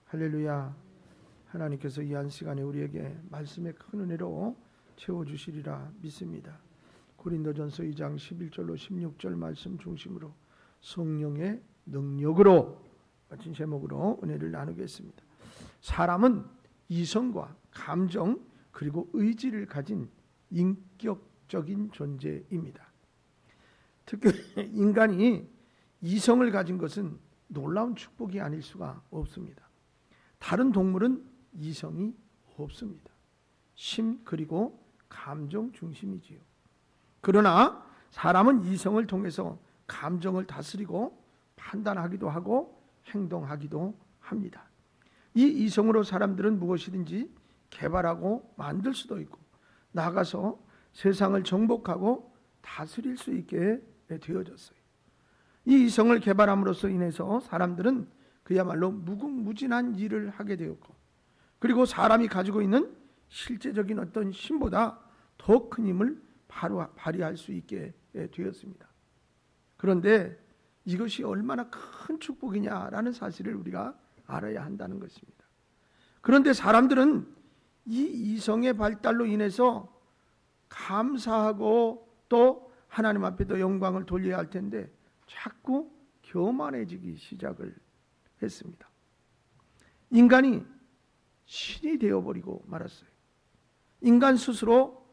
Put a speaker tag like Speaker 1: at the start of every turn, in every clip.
Speaker 1: 할렐루야. 하나님께서 이 한 시간에 우리에게 말씀의 큰 은혜로 채워주시리라 믿습니다. 고린도전서 2장 11절로 16절 말씀 중심으로 성령의 능력으로 같은 제목으로 은혜를 나누겠습니다. 사람은 이성과 감정 그리고 의지를 가진 인격적인 존재입니다. 특히 인간이 이성을 가진 것은 놀라운 축복이 아닐 수가 없습니다. 다른 동물은 이성이 없습니다. 심 그리고 감정 중심이지요. 그러나 사람은 이성을 통해서 감정을 다스리고 판단하기도 하고 행동하기도 합니다. 이 이성으로 사람들은 무엇이든지 개발하고 만들 수도 있고 나아가서 세상을 정복하고 다스릴 수 있게 되어졌어요. 이 이성을 개발함으로써 인해서 사람들은 그야말로 무궁무진한 일을 하게 되었고, 그리고 사람이 가지고 있는 실제적인 어떤 힘보다 더 큰 힘을 발휘할 수 있게 되었습니다. 그런데 이것이 얼마나 큰 축복이냐라는 사실을 우리가 알아야 한다는 것입니다. 그런데 사람들은 이 이성의 발달로 인해서 감사하고 또 하나님 앞에도 영광을 돌려야 할 텐데 자꾸 교만해지기 시작을 했습니다. 인간이 신이 되어버리고 말았어요. 인간 스스로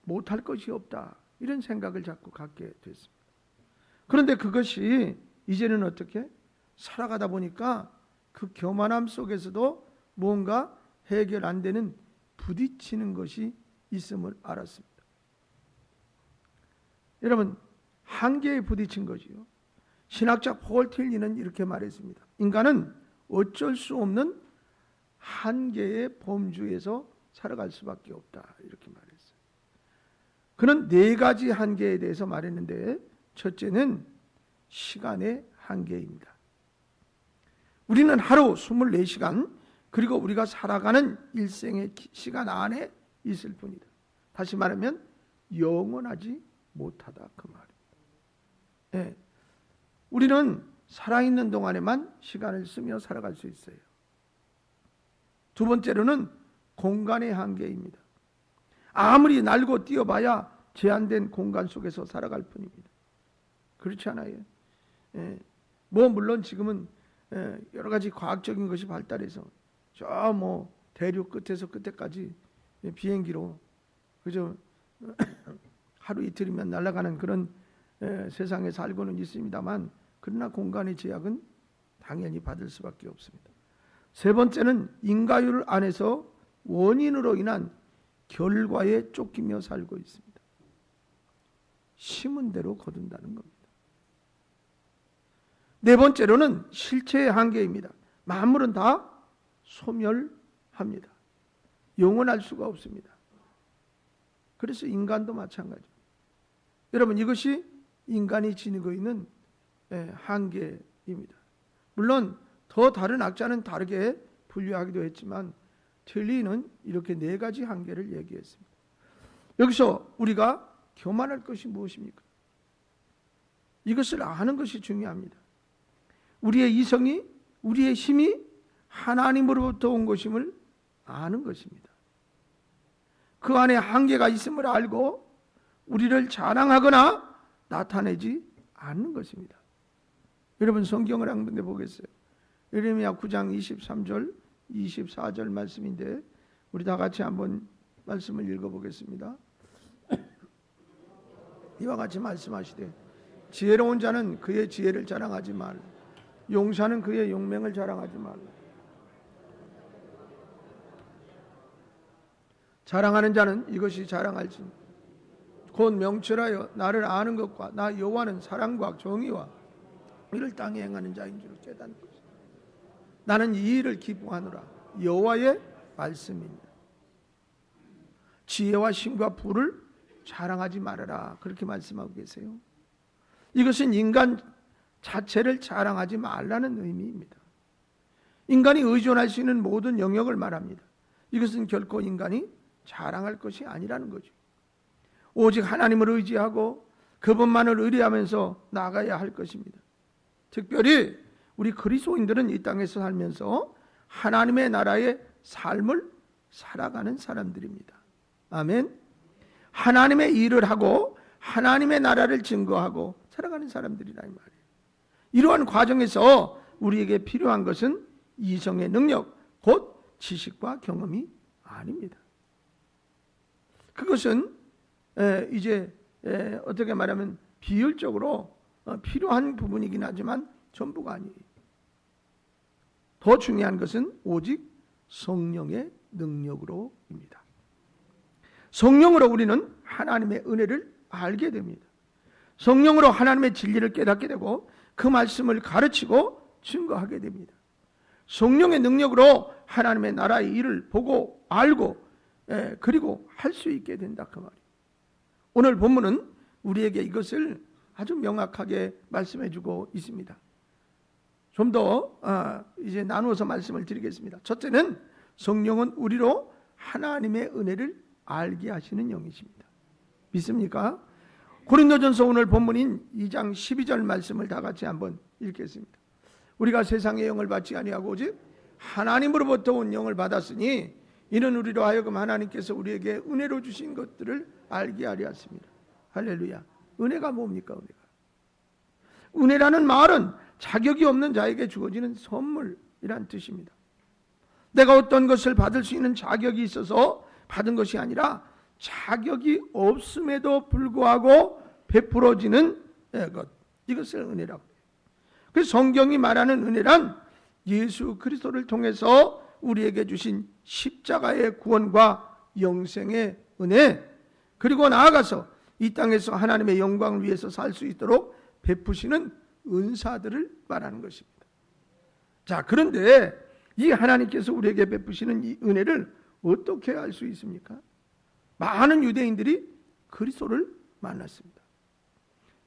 Speaker 1: 못할 것이 없다 이런 생각을 자꾸 갖게 됐습니다. 그런데 그것이 이제는 어떻게 살아가다 보니까 그 교만함 속에서도 뭔가 해결 안 되는 부딪히는 것이 있음을 알았습니다. 여러분, 한계에 부딪힌 거지요. 신학자 폴 틸리는 이렇게 말했습니다. 인간은 어쩔 수 없는 한계의 범주에서 살아갈 수밖에 없다 이렇게 말했어요. 그는 네 가지 한계에 대해서 말했는데 첫째는 시간의 한계입니다. 우리는 하루 24시간 그리고 우리가 살아가는 일생의 시간 안에 있을 뿐이다. 다시 말하면 영원하지 못하다 그 말입니다. 네. 우리는 살아있는 동안에만 시간을 쓰며 살아갈 수 있어요. 두 번째로는 공간의 한계입니다. 아무리 날고 뛰어봐야 제한된 공간 속에서 살아갈 뿐입니다. 그렇지 않아요? 물론 지금은 여러 가지 과학적인 것이 발달해서 저 대륙 끝에서 끝에까지 비행기로 그저 하루 이틀이면 날아가는 그런 세상에 살고는 있습니다만, 그러나 공간의 제약은 당연히 받을 수밖에 없습니다. 세 번째는 인과율 안에서 원인으로 인한 결과에 쫓기며 살고 있습니다. 심은 대로 거둔다는 겁니다. 네 번째로는 실체의 한계입니다. 만물은 다 소멸합니다. 영원할 수가 없습니다. 그래서 인간도 마찬가지입니다. 여러분, 이것이 인간이 지니고 있는 한계입니다. 물론 더 다른 학자는 다르게 분류하기도 했지만 틸리는 이렇게 네 가지 한계를 얘기했습니다. 여기서 우리가 교만할 것이 무엇입니까? 이것을 아는 것이 중요합니다. 우리의 이성이, 우리의 힘이 하나님으로부터 온 것임을 아는 것입니다. 그 안에 한계가 있음을 알고 우리를 자랑하거나 나타내지 않는 것입니다. 여러분, 성경을 한번 보겠어요. 예레미야 9장 23절 24절 말씀인데 우리 다 같이 한번 말씀을 읽어보겠습니다. 이와 같이 말씀하시되 지혜로운 자는 그의 지혜를 자랑하지 말라. 용사는 그의 용맹을 자랑하지 말라. 자랑하는 자는 이것이 자랑할지 곧 명철하여 나를 아는 것과 나 여호와는 사랑과 정의와 이를 땅에 행하는 자인 줄 깨닫는 것이다. 나는 이 일을 기뻐하노라. 여호와의 말씀입니다. 지혜와 힘과 부를 자랑하지 말아라. 그렇게 말씀하고 계세요. 이것은 인간 자체를 자랑하지 말라는 의미입니다. 인간이 의존할 수 있는 모든 영역을 말합니다. 이것은 결코 인간이 자랑할 것이 아니라는 거죠. 오직 하나님을 의지하고 그분만을 의뢰하면서 나아가야 할 것입니다. 특별히 우리 그리스도인들은 이 땅에서 살면서 하나님의 나라의 삶을 살아가는 사람들입니다. 아멘. 하나님의 일을 하고 하나님의 나라를 증거하고 살아가는 사람들이라 이 말이에요. 이러한 과정에서 우리에게 필요한 것은 이성의 능력, 곧 지식과 경험이 아닙니다. 그것은 이제 어떻게 말하면 비율적으로 필요한 부분이긴 하지만 전부가 아니에요. 더 중요한 것은 오직 성령의 능력으로입니다. 성령으로 우리는 하나님의 은혜를 알게 됩니다. 성령으로 하나님의 진리를 깨닫게 되고 그 말씀을 가르치고 증거하게 됩니다. 성령의 능력으로 하나님의 나라의 일을 보고 알고 그리고 할 수 있게 된다 그 말이에요. 오늘 본문은 우리에게 이것을 아주 명확하게 말씀해 주고 있습니다. 좀 더 이제 나누어서 말씀을 드리겠습니다. 첫째는 성령은 우리로 하나님의 은혜를 알게 하시는 영이십니다. 믿습니까? 고린도전서 오늘 본문인 2장 12절 말씀을 다 같이 한번 읽겠습니다. 우리가 세상의 영을 받지 아니하고 오직 하나님으로부터 온 영을 받았으니 이는 우리로 하여금 하나님께서 우리에게 은혜로 주신 것들을 알게 하려 하십니다. 할렐루야. 은혜가 뭡니까? 은혜라는 말은 자격이 없는 자에게 주어지는 선물이란 뜻입니다. 내가 어떤 것을 받을 수 있는 자격이 있어서 받은 것이 아니라 자격이 없음에도 불구하고 베풀어지는 것, 이것을 은혜라고 해요. 그래서 성경이 말하는 은혜란 예수 그리스도를 통해서 우리에게 주신 십자가의 구원과 영생의 은혜, 그리고 나아가서 이 땅에서 하나님의 영광을 위해서 살 수 있도록 베푸시는 은사들을 말하는 것입니다. 자, 그런데 이 하나님께서 우리에게 베푸시는 이 은혜를 어떻게 알 수 있습니까? 많은 유대인들이 그리스도를 만났습니다.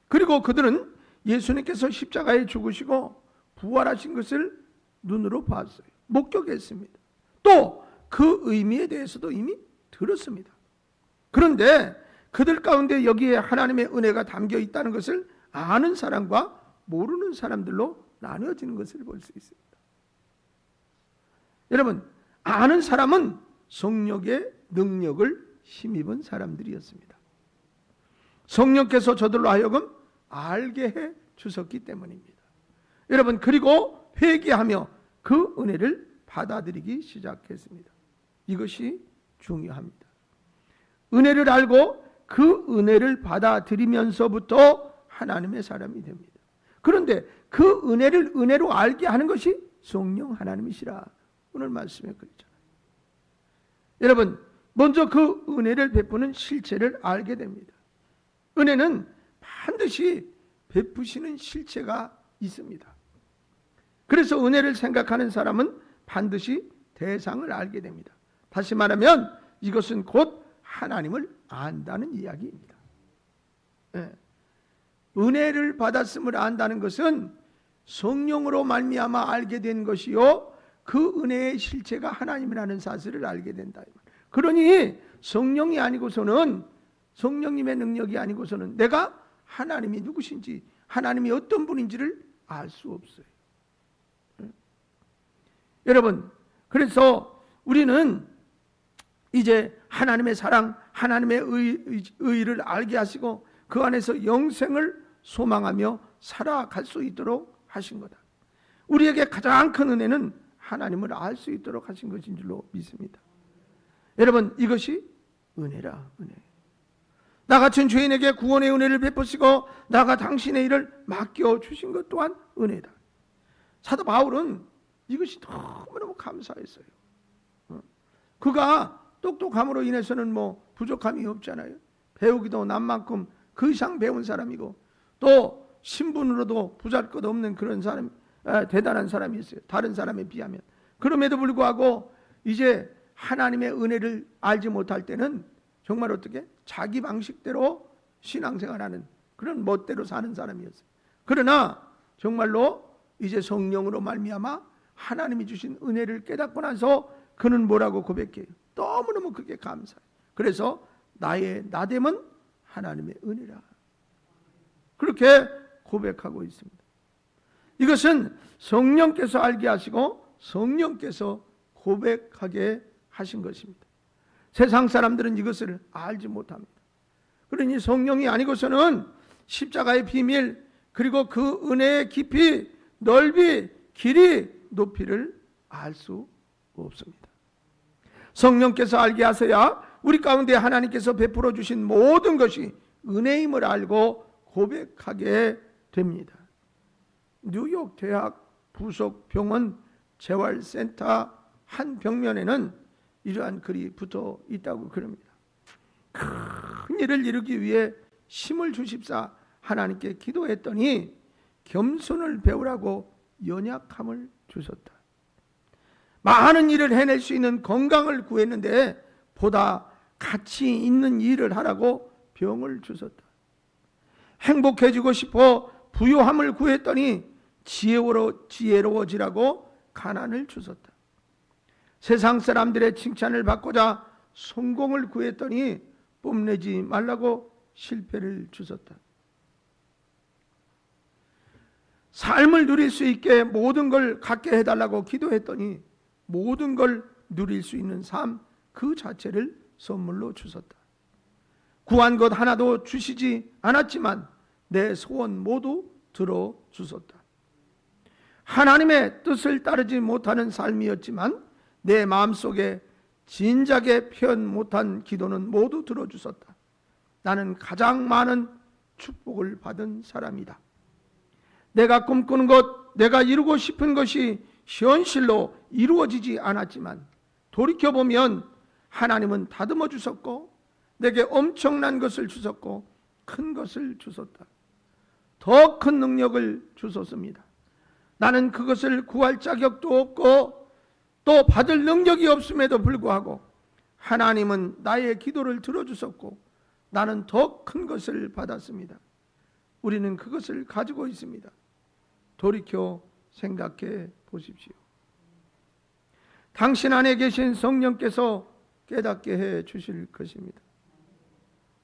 Speaker 1: 그리고 그들은 예수님께서 십자가에 죽으시고 부활하신 것을 눈으로 봤어요. 목격했습니다. 또 그 의미에 대해서도 이미 들었습니다. 그런데 그들 가운데 여기에 하나님의 은혜가 담겨 있다는 것을 아는 사람과 모르는 사람들로 나뉘어지는 것을 볼 수 있습니다. 여러분, 아는 사람은 성령의 능력을 힘입은 사람들이었습니다. 성령께서 저들로 하여금 알게 해 주셨기 때문입니다. 여러분, 그리고 회개하며 그 은혜를 받아들이기 시작했습니다. 이것이 중요합니다. 은혜를 알고 그 은혜를 받아들이면서부터 하나님의 사람이 됩니다. 그런데 그 은혜를 은혜로 알게 하는 것이 성령 하나님이시라 오늘 말씀에 그랬잖아요. 여러분, 먼저 그 은혜를 베푸는 실체를 알게 됩니다. 은혜는 반드시 베푸시는 실체가 있습니다. 그래서 은혜를 생각하는 사람은 반드시 대상을 알게 됩니다. 다시 말하면 이것은 곧 하나님을 안다는 이야기입니다. 네. 은혜를 받았음을 안다는 것은 성령으로 말미암아 알게 된 것이요, 그 은혜의 실체가 하나님이라는 사실을 알게 된다. 그러니 성령이 아니고서는, 성령님의 능력이 아니고서는 내가 하나님이 누구신지, 하나님이 어떤 분인지를 알 수 없어요. 여러분, 그래서 우리는 이제 하나님의 사랑, 하나님의 의를 알게 하시고 그 안에서 영생을 소망하며 살아갈 수 있도록 하신 거다. 우리에게 가장 큰 은혜는 하나님을 알 수 있도록 하신 것인 줄로 믿습니다. 여러분, 이것이 은혜라, 은혜. 나 같은 죄인에게 구원의 은혜를 베푸시고 나가 당신의 일을 맡겨주신 것 또한 은혜다. 사도 바울은 이것이 너무너무 감사했어요. 그가 똑똑함으로 인해서는 뭐 부족함이 없잖아요. 배우기도 남만큼 그 이상 배운 사람이고, 또 신분으로도 보잘것없는 그런 사람, 대단한 사람이었어요. 다른 사람에 비하면. 그럼에도 불구하고 이제 하나님의 은혜를 알지 못할 때는 정말 어떻게 자기 방식대로 신앙생활하는 그런 멋대로 사는 사람이었어요. 그러나 정말로 이제 성령으로 말미암아 하나님이 주신 은혜를 깨닫고 나서 그는 뭐라고 고백해요? 너무너무 그게 감사해요. 그래서 나의 나됨은 하나님의 은혜라, 그렇게 고백하고 있습니다. 이것은 성령께서 알게 하시고 성령께서 고백하게 하신 것입니다. 세상 사람들은 이것을 알지 못합니다. 그러니 성령이 아니고서는 십자가의 비밀, 그리고 그 은혜의 깊이, 넓이, 길이, 높이를 알 수 없습니다. 성령께서 알게 하셔야 우리 가운데 하나님께서 베풀어 주신 모든 것이 은혜임을 알고 고백하게 됩니다. 뉴욕 대학 부속 병원 재활센터 한 벽면에는 이러한 글이 붙어 있다고 그럽니다. 큰 일을 이루기 위해 힘을 주십사 하나님께 기도했더니 겸손을 배우라고 연약함을 주셨다. 많은 일을 해낼 수 있는 건강을 구했는데 보다 가치 있는 일을 하라고 병을 주셨다. 행복해지고 싶어 부유함을 구했더니 지혜로워지라고 가난을 주셨다. 세상 사람들의 칭찬을 받고자 성공을 구했더니 뽐내지 말라고 실패를 주셨다. 삶을 누릴 수 있게 모든 걸 갖게 해달라고 기도했더니 모든 걸 누릴 수 있는 삶 그 자체를 선물로 주셨다. 구한 것 하나도 주시지 않았지만 내 소원 모두 들어주셨다. 하나님의 뜻을 따르지 못하는 삶이었지만 내 마음속에 진작에 표현 못한 기도는 모두 들어주셨다. 나는 가장 많은 축복을 받은 사람이다. 내가 꿈꾸는 것, 내가 이루고 싶은 것이 현실로 이루어지지 않았지만 돌이켜보면 하나님은 다듬어 주셨고 내게 엄청난 것을 주셨고 큰 것을 주셨다. 더 큰 능력을 주셨습니다. 나는 그것을 구할 자격도 없고 또 받을 능력이 없음에도 불구하고 하나님은 나의 기도를 들어주셨고 나는 더 큰 것을 받았습니다. 우리는 그것을 가지고 있습니다. 돌이켜 생각해 보십시오. 당신 안에 계신 성령께서 깨닫게 해 주실 것입니다.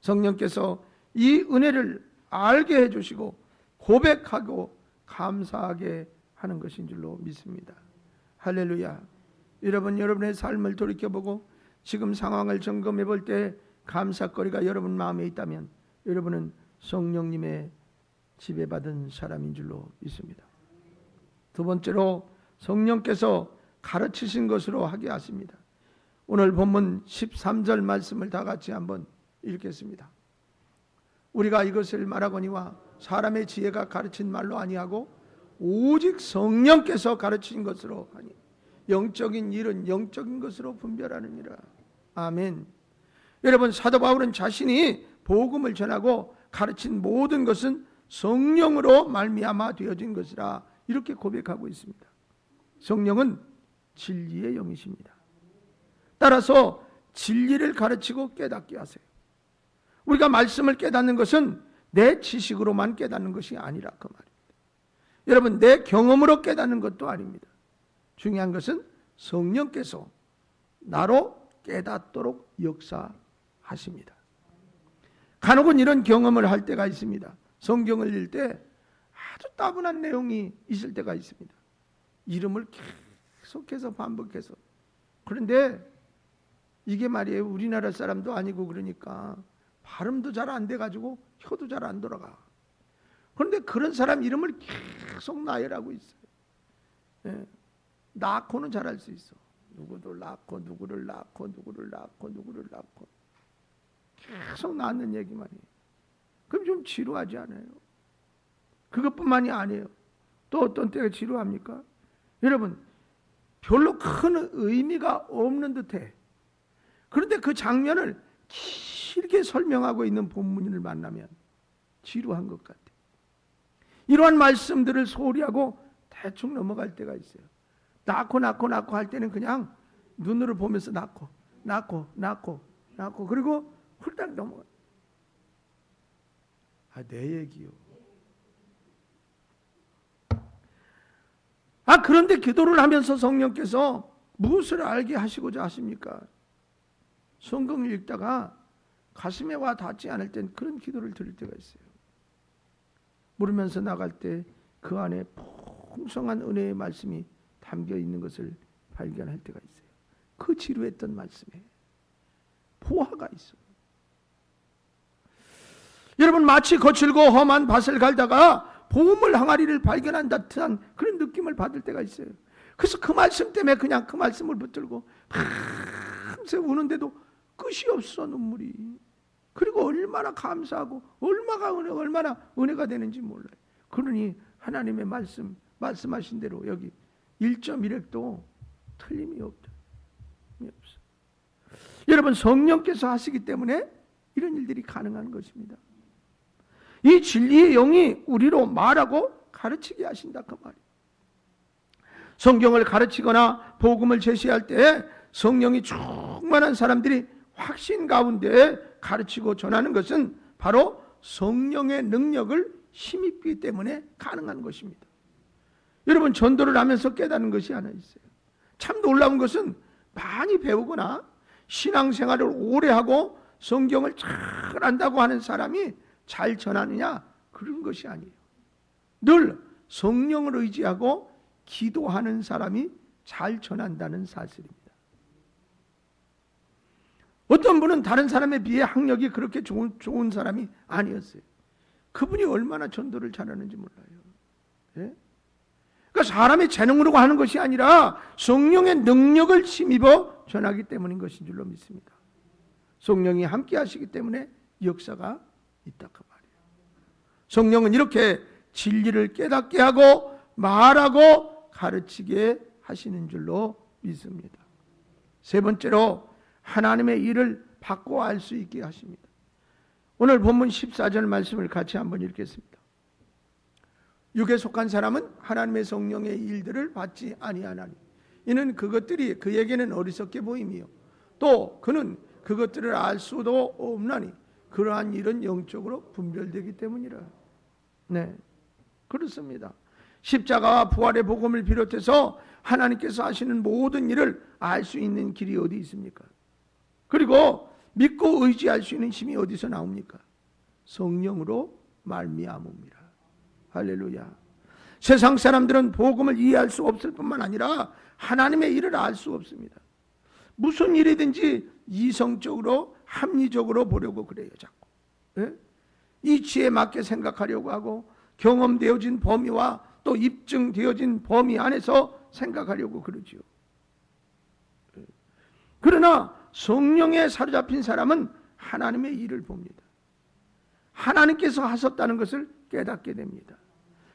Speaker 1: 성령께서 이 은혜를 알게 해 주시고 고백하고 감사하게 하는 것인 줄로 믿습니다. 할렐루야. 여러분의 삶을 돌이켜보고 지금 상황을 점검해 볼 때 감사거리가 여러분 마음에 있다면 여러분은 성령님의 지배받은 사람인 줄로 믿습니다. 두 번째로 성령께서 가르치신 것으로 하게 하십니다. 오늘 본문 13절 말씀을 다 같이 한번 읽겠습니다. 우리가 이것을 말하거니와 사람의 지혜가 가르친 말로 아니하고 오직 성령께서 가르친 것으로 하니 영적인 일은 영적인 것으로 분별하느니라. 아멘. 여러분, 사도 바울은 자신이 복음을 전하고 가르친 모든 것은 성령으로 말미암아 되어진 것이라 이렇게 고백하고 있습니다. 성령은 진리의 영이십니다. 따라서 진리를 가르치고 깨닫게 하세요. 우리가 말씀을 깨닫는 것은 내 지식으로만 깨닫는 것이 아니라 그 말입니다. 여러분, 내 경험으로 깨닫는 것도 아닙니다. 중요한 것은 성령께서 나로 깨닫도록 역사하십니다. 간혹은 이런 경험을 할 때가 있습니다. 성경을 읽을 때 아주 따분한 내용이 있을 때가 있습니다. 이름을 계속해서 반복해서. 그런데 이게 말이에요. 우리나라 사람도 아니고 그러니까 발음도 잘 안 돼가지고 혀도 잘 안 돌아가. 그런데 그런 사람 이름을 계속 나열하고 있어요. 예. 낳고는 잘할 수 있어. 누구를 낳고 누구를 낳고 누구를 낳고 누구를 낳고 계속 낳는 얘기만 해요. 그럼 좀 지루하지 않아요? 그것뿐만이 아니에요. 또 어떤 때가 지루합니까? 여러분, 별로 큰 의미가 없는 듯해. 그런데 그 장면을 길게 설명하고 있는 본문을 만나면 지루한 것 같아. 이러한 말씀들을 소홀히하고 대충 넘어갈 때가 있어요. 낳고 할 때는 그냥 눈으로 보면서 낳고 그리고 훌딱 넘어가. 내 얘기요. 그런데 기도를 하면서 성령께서 무엇을 알게 하시고자 하십니까? 성경을 읽다가 가슴에 와 닿지 않을 땐 그런 기도를 드릴 때가 있어요. 물으면서 나갈 때 그 안에 풍성한 은혜의 말씀이 담겨 있는 것을 발견할 때가 있어요. 그 지루했던 말씀에 보화가 있어요. 여러분, 마치 거칠고 험한 밭을 갈다가 보물 항아리를 발견한 듯한 그런 느낌을 받을 때가 있어요. 그래서 그 말씀 때문에 그냥 그 말씀을 붙들고 밤새 우는데도 끝이 없어, 눈물이. 그리고 얼마나 감사하고 얼마나 은혜가 되는지 몰라요. 그러니 하나님의 말씀하신 대로 여기 1.1획도 틀림이 없다. 여러분, 성령께서 하시기 때문에 이런 일들이 가능한 것입니다. 이 진리의 영이 우리로 말하고 가르치게 하신다, 그 말이에요. 성경을 가르치거나 복음을 제시할 때 성령이 충만한 사람들이 확신 가운데 가르치고 전하는 것은 바로 성령의 능력을 힘입기 때문에 가능한 것입니다. 여러분, 전도를 하면서 깨닫는 것이 하나 있어요. 참 놀라운 것은 많이 배우거나 신앙생활을 오래 하고 성경을 잘 안다고 하는 사람이 잘 전하느냐, 그런 것이 아니에요. 늘 성령을 의지하고 기도하는 사람이 잘 전한다는 사실입니다. 어떤 분은 다른 사람에 비해 학력이 그렇게 좋은 사람이 아니었어요. 그분이 얼마나 전도를 잘하는지 몰라요. 예? 그러니까 사람의 재능으로 하는 것이 아니라 성령의 능력을 힘입어 전하기 때문인 것인 줄로 믿습니다. 성령이 함께 하시기 때문에 역사가 있다, 그 말이에요. 성령은 이렇게 진리를 깨닫게 하고 말하고 가르치게 하시는 줄로 믿습니다. 세 번째로 하나님의 일을 받고 알 수 있게 하십니다. 오늘 본문 14절 말씀을 같이 한번 읽겠습니다. 육에 속한 사람은 하나님의 성령의 일들을 받지 아니하나니 이는 그것들이 그에게는 어리석게 보임이요 또 그는 그것들을 알 수도 없나니 그러한 일은 영적으로 분별되기 때문이라. 네, 그렇습니다. 십자가와 부활의 복음을 비롯해서 하나님께서 하시는 모든 일을 알 수 있는 길이 어디 있습니까? 그리고 믿고 의지할 수 있는 힘이 어디서 나옵니까? 성령으로 말미암음이라. 할렐루야. 세상 사람들은 복음을 이해할 수 없을 뿐만 아니라 하나님의 일을 알 수 없습니다. 무슨 일이든지 이성적으로 합리적으로 보려고 그래요, 자꾸. 예? 이치에 맞게 생각하려고 하고 경험되어진 범위와 또 입증되어진 범위 안에서 생각하려고 그러지요. 예. 그러나 성령에 사로잡힌 사람은 하나님의 일을 봅니다. 하나님께서 하셨다는 것을 깨닫게 됩니다.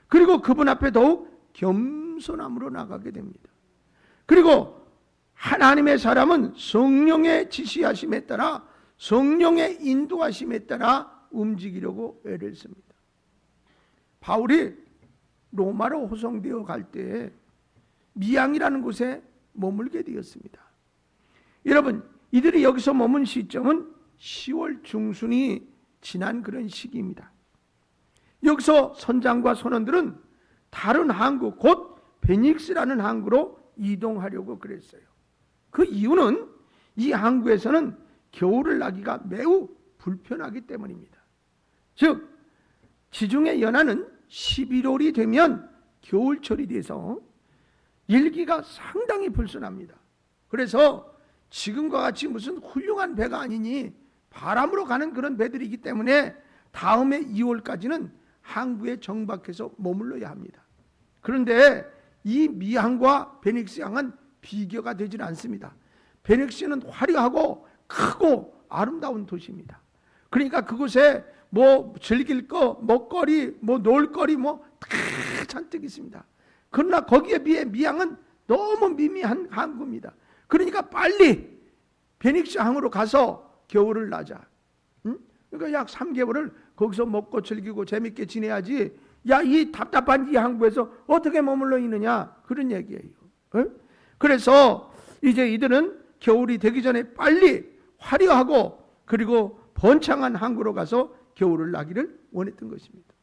Speaker 1: 그리고 그분 앞에 더욱 겸손함으로 나가게 됩니다. 그리고 하나님의 사람은 성령의 지시하심에 따라 성령의 인도하심에 따라 움직이려고 애를 씁니다. 바울이 로마로 호송되어 갈 때 미양이라는 곳에 머물게 되었습니다. 여러분, 이들이 여기서 머문 시점은 10월 중순이 지난 그런 시기입니다. 여기서 선장과 선원들은 다른 항구 곧 베닉스라는 항구로 이동하려고 그랬어요. 그 이유는 이 항구에서는 겨울을 나기가 매우 불편하기 때문입니다. 즉 지중해 연안은 11월이 되면 겨울철이 돼서 일기가 상당히 불순합니다. 그래서 지금과 같이 무슨 훌륭한 배가 아니니 바람으로 가는 그런 배들이기 때문에 다음해 2월까지는 항구에 정박해서 머물러야 합니다. 그런데 이 미항과 베닉스항은 비교가 되질 않습니다. 베닉스는 화려하고 크고 아름다운 도시입니다. 그러니까 그곳에 뭐 즐길 거, 먹거리, 뭐 놀거리 다 잔뜩 있습니다. 그러나 거기에 비해 미항은 너무 미미한 항구입니다. 그러니까 빨리 베닉스항으로 가서 겨울을 나자. 그러니까 약 3개월을 거기서 먹고 즐기고 재밌게 지내야지. 야, 이 답답한 이 항구에서 어떻게 머물러 있느냐, 그런 얘기예요. 그래서 이제 이들은 겨울이 되기 전에 빨리 화려하고 그리고 번창한 항구로 가서 겨울을 나기를 원했던 것입니다.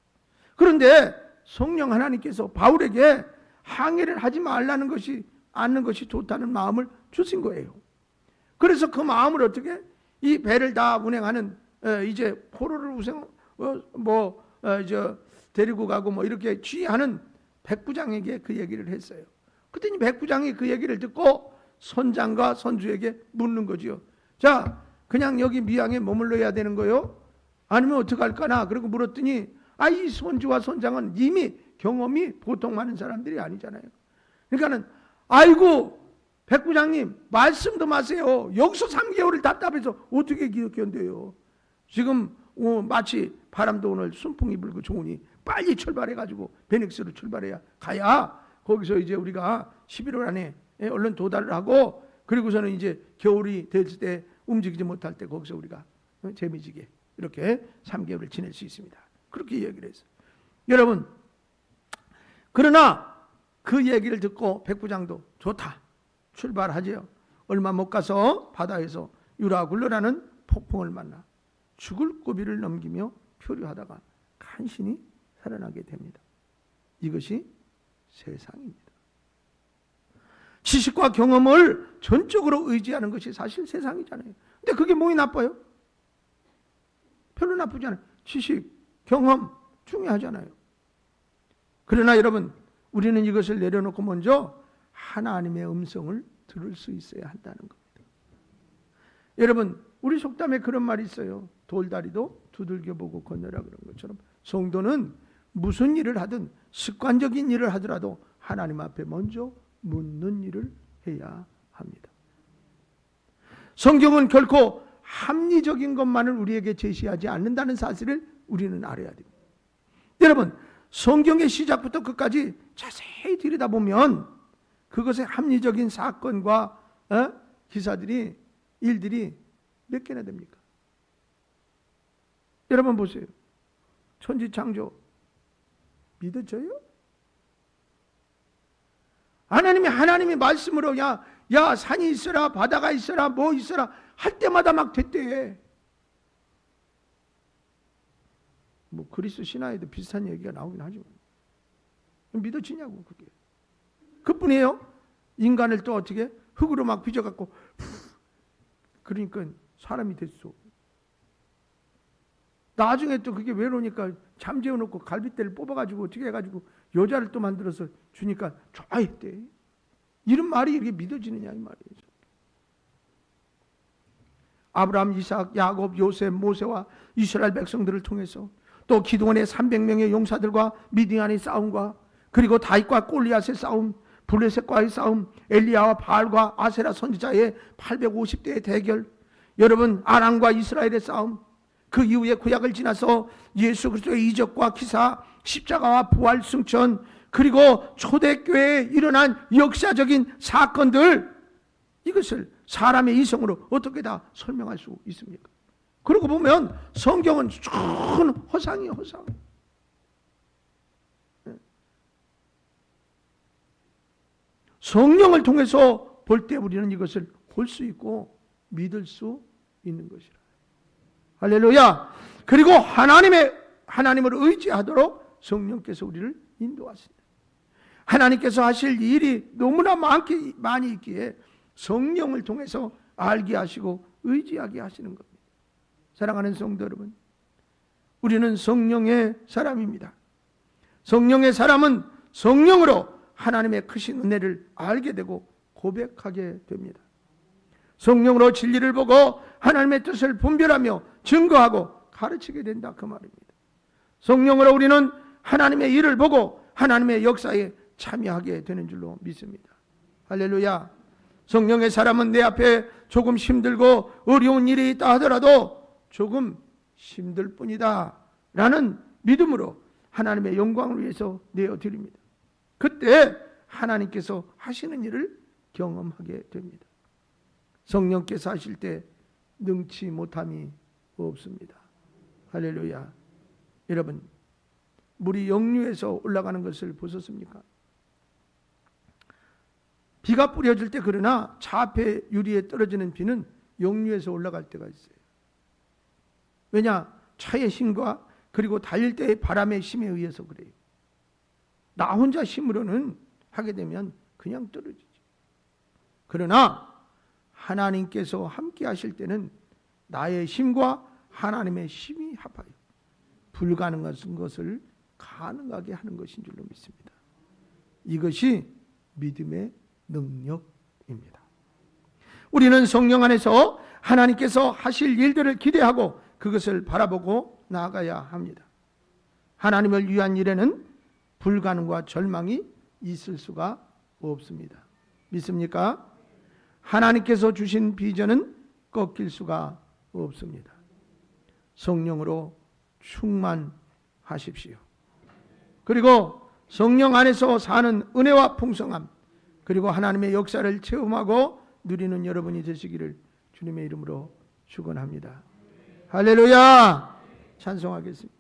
Speaker 1: 그런데 성령 하나님께서 바울에게 항해를 하지 말라는 것이 않는 것이 좋다는 마음을 주신 거예요. 그래서 그 마음을 어떻게 이 배를 다 운행하는 이제 포로를 데리고 가고 뭐 이렇게 취하는 백부장에게 그 얘기를 했어요. 그랬더니 백부장이 그 얘기를 듣고 선장과 선주에게 묻는 거지요. 자, 그냥 여기 미양에 머물러야 되는 거요? 아니면 어떡할까나? 그러고 물었더니 이 선주와 선장은 이미 경험이 보통 많은 사람들이 아니잖아요. 그러니까는 아이고 백부장님 말씀도 마세요. 여기서 3개월을 답답해서 어떻게 견뎌요? 지금 마치 바람도 오늘 순풍이 불고 좋으니 빨리 출발해가지고 베닉스로 출발해야 가야 거기서 이제 우리가 11월 안에 얼른 도달을 하고 그리고서는 이제 겨울이 됐을 때 움직이지 못할 때 거기서 우리가 재미지게 이렇게 3개월을 지낼 수 있습니다. 그렇게 얘기를 했어요. 여러분, 그러나 그 얘기를 듣고 백부장도 좋다 출발하지요. 얼마 못 가서 바다에서 유라굴로라는 폭풍을 만나 죽을 고비를 넘기며 표류하다가 간신히 살아나게 됩니다. 이것이 세상입니다. 지식과 경험을 전적으로 의지하는 것이 사실 세상이잖아요. 근데 그게 뭐이 나빠요? 별로 나쁘지 않아요. 지식, 경험 중요하잖아요. 그러나 여러분, 우리는 이것을 내려놓고 먼저 하나님의 음성을 들을 수 있어야 한다는 겁니다. 여러분, 우리 속담에 그런 말이 있어요. 돌다리도 두들겨 보고 건너라 그런 것처럼 성도는 무슨 일을 하든 습관적인 일을 하더라도 하나님 앞에 먼저 묻는 일을 해야 합니다. 성경은 결코 합리적인 것만을 우리에게 제시하지 않는다는 사실을 우리는 알아야 됩니다. 여러분, 성경의 시작부터 끝까지 자세히 들여다보면 그것의 합리적인 사건과 기사들이 일들이 몇 개나 됩니까? 여러분 보세요. 천지창조 믿어져요? 하나님이 말씀으로 야 산이 있어라 바다가 있어라 뭐 있어라 할 때마다 막 됐대. 뭐 그리스 신화에도 비슷한 얘기가 나오긴 하지만 믿어지냐고 그게. 그뿐이에요. 인간을 또 어떻게 흙으로 막 빚어갖고 그러니까 사람이 됐어. 나중에 또 그게 외로우니까 잠재워놓고 갈빗대를 뽑아가지고 어떻게 해가지고 여자를 또 만들어서 주니까 좋아했대. 이런 말이 이렇게 믿어지느냐 이 말이에요. 아브라함, 이삭, 야곱, 요셉, 모세와 이스라엘 백성들을 통해서 또 기드온의 300명의 용사들과 미디안의 싸움과 그리고 다윗과 골리앗의 싸움, 블레셋과의 싸움, 엘리야와 바알과 아세라 선지자의 850대의 대결, 여러분 아람과 이스라엘의 싸움, 그 이후에 구약을 지나서 예수 그리스도의 이적과 기사, 십자가와 부활 승천, 그리고 초대교회에 일어난 역사적인 사건들, 이것을 사람의 이성으로 어떻게 다 설명할 수 있습니까? 그러고 보면 성경은 큰 허상이에요, 허상. 성령을 통해서 볼 때 우리는 이것을 볼 수 있고 믿을 수 있는 것이라. 할렐루야. 그리고 하나님을 의지하도록 성령께서 우리를 인도하십니다. 하나님께서 하실 일이 너무나 많이 있기에 성령을 통해서 알게 하시고 의지하게 하시는 겁니다. 사랑하는 성도 여러분, 우리는 성령의 사람입니다. 성령의 사람은 성령으로 하나님의 크신 은혜를 알게 되고 고백하게 됩니다. 성령으로 진리를 보고 하나님의 뜻을 분별하며 증거하고 가르치게 된다 그 말입니다. 성령으로 우리는 하나님의 일을 보고 하나님의 역사에 참여하게 되는 줄로 믿습니다. 할렐루야. 성령의 사람은 내 앞에 조금 힘들고 어려운 일이 있다 하더라도 조금 힘들 뿐이다 라는 믿음으로 하나님의 영광을 위해서 내어드립니다. 그때 하나님께서 하시는 일을 경험하게 됩니다. 성령께서 하실 때 능치 못함이 없습니다. 할렐루야. 여러분, 물이 역류해서 올라가는 것을 보셨습니까? 비가 뿌려질 때 그러나 차 앞에 유리에 떨어지는 비는 역류해서 올라갈 때가 있어요. 왜냐? 차의 힘과 그리고 달릴 때의 바람의 힘에 의해서 그래요. 나 혼자 힘으로는 하게 되면 그냥 떨어지지. 그러나 하나님께서 함께 하실 때는 나의 힘과 하나님의 힘이 합하여 불가능한 것을 가능하게 하는 것인 줄로 믿습니다. 이것이 믿음의 능력입니다. 우리는 성령 안에서 하나님께서 하실 일들을 기대하고 그것을 바라보고 나아가야 합니다. 하나님을 위한 일에는 불가능과 절망이 있을 수가 없습니다. 믿습니까? 하나님께서 주신 비전은 꺾일 수가 없습니다. 성령으로 충만하십시오. 그리고 성령 안에서 사는 은혜와 풍성함, 그리고 하나님의 역사를 체험하고 누리는 여러분이 되시기를 주님의 이름으로 축원합니다. 할렐루야! 찬송하겠습니다.